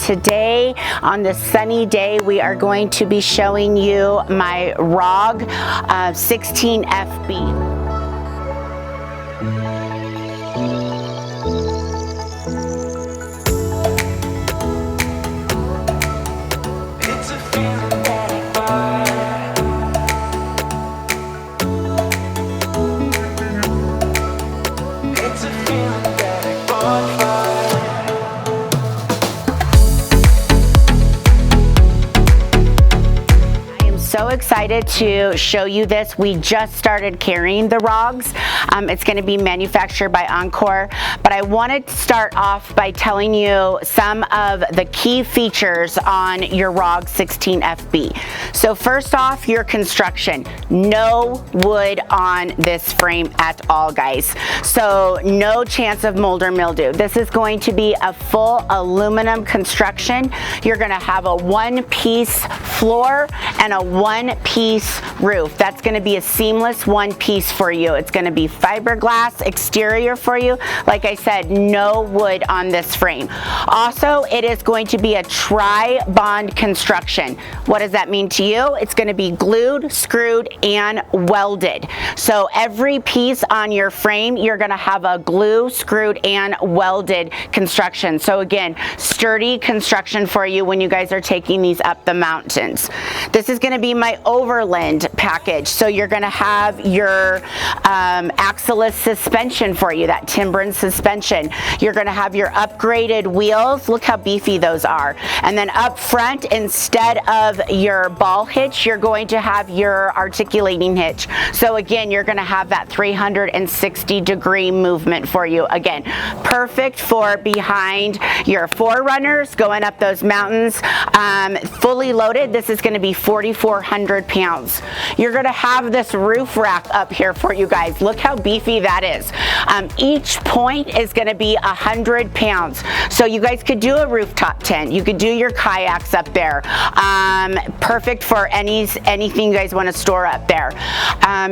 today on this sunny day we are going to be showing you my ROG 16 FB. So excited to show you this. We just started carrying the ROGs. It's going to be manufactured by Encore, but I wanted to start off by telling you some of the key features on your ROG 16 FB. So first off, your construction. No wood on this frame at all, guys. So no chance of mold or mildew. This is going to be a full aluminum construction. You're going to have a one-piece floor and a one-piece roof. That's going to be a seamless one piece for you. It's going to be fiberglass exterior for you. Like I said, no wood on this frame. Also, it is going to be a tri-bond construction. What does that mean to you? It's going to be glued, screwed, and welded. So every piece on your frame, you're going to have a glue, screwed, and welded construction. So again, sturdy construction for you when you guys are taking these up the mountains. This is going to be my Overland package. So you're going to have your axle suspension for you, that Timbren suspension. You're going to have your upgraded wheels. Look how beefy those are. And then up front, instead of your ball hitch, you're going to have your articulating hitch. So again, you're going to have that 360-degree movement for you. Again, perfect for behind your 4Runners going up those mountains. Fully loaded, this is going to be 4,400 pounds. You're going to have this roof rack up here for you guys. Look how beefy that is. Each point is going to be 100 pounds. So you guys could do a rooftop tent. You could do your kayaks up there. Perfect for anything you guys want to store up there.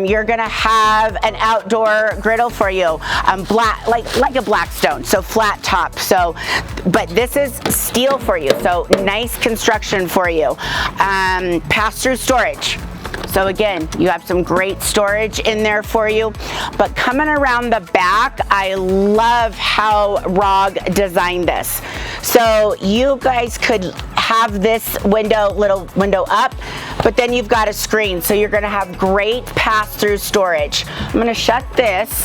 You're going to have an outdoor griddle for you, black, like a Blackstone, so flat top. So, but this is steel for you, so nice construction for you. Pass-through storage. So again, you have some great storage in there for you. But coming around the back, I love how ROG designed this. So you guys could have this little window up, but then you've got a screen. So you're gonna have great pass-through storage. I'm gonna shut this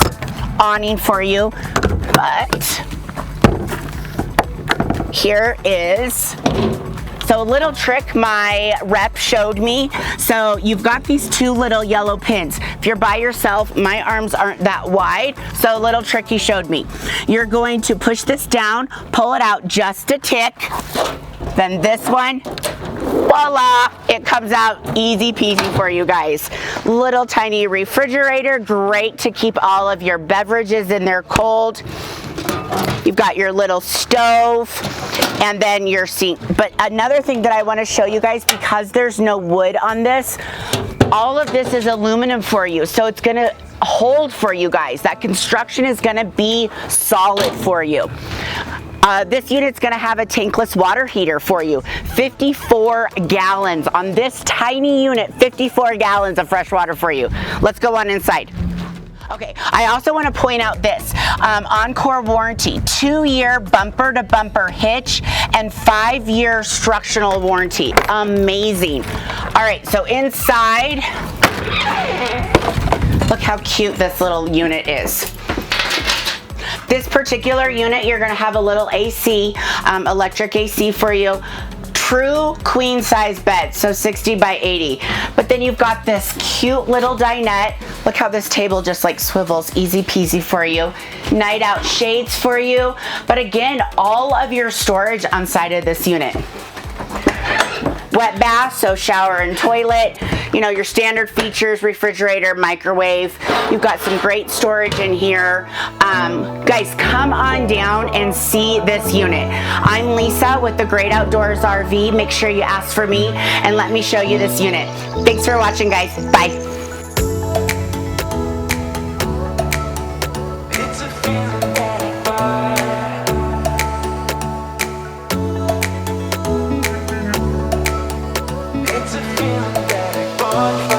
awning for you, but here is, so a little trick my rep showed me. So you've got these two little yellow pins. If you're by yourself, my arms aren't that wide. So a little trick he showed me. You're going to push this down, pull it out just a tick. Then this one, voila, it comes out easy peasy for you guys. Little tiny refrigerator, great to keep all of your beverages in there cold. You've got your little stove and then your sink. But another thing that I want to show you guys, because there's no wood on this, all of this is aluminum for you. So it's going to hold for you guys. That construction is going to be solid for you. This unit's going to have a tankless water heater for you. 54 gallons on this tiny unit, 54 gallons of fresh water for you. Let's go on inside. Okay, I also want to point out this, Encore warranty, 2-year bumper to bumper hitch and 5-year structural warranty. Amazing. All right, so inside, look how cute this little unit is. This particular unit, you're gonna have a little AC, electric AC for you. True queen size bed, so 60 by 80. But then you've got this cute little dinette. Look how this table just like swivels, easy peasy for you. Night out shades for you. But again, all of your storage on side of this unit. Wet bath, so shower and toilet. You know, your standard features, refrigerator, microwave. You've got some great storage in here. Guys, come on down and see this unit. I'm Lisa with the Great Outdoors RV. Make sure you ask for me and let me show you this unit. Thanks for watching, guys. Bye. heart.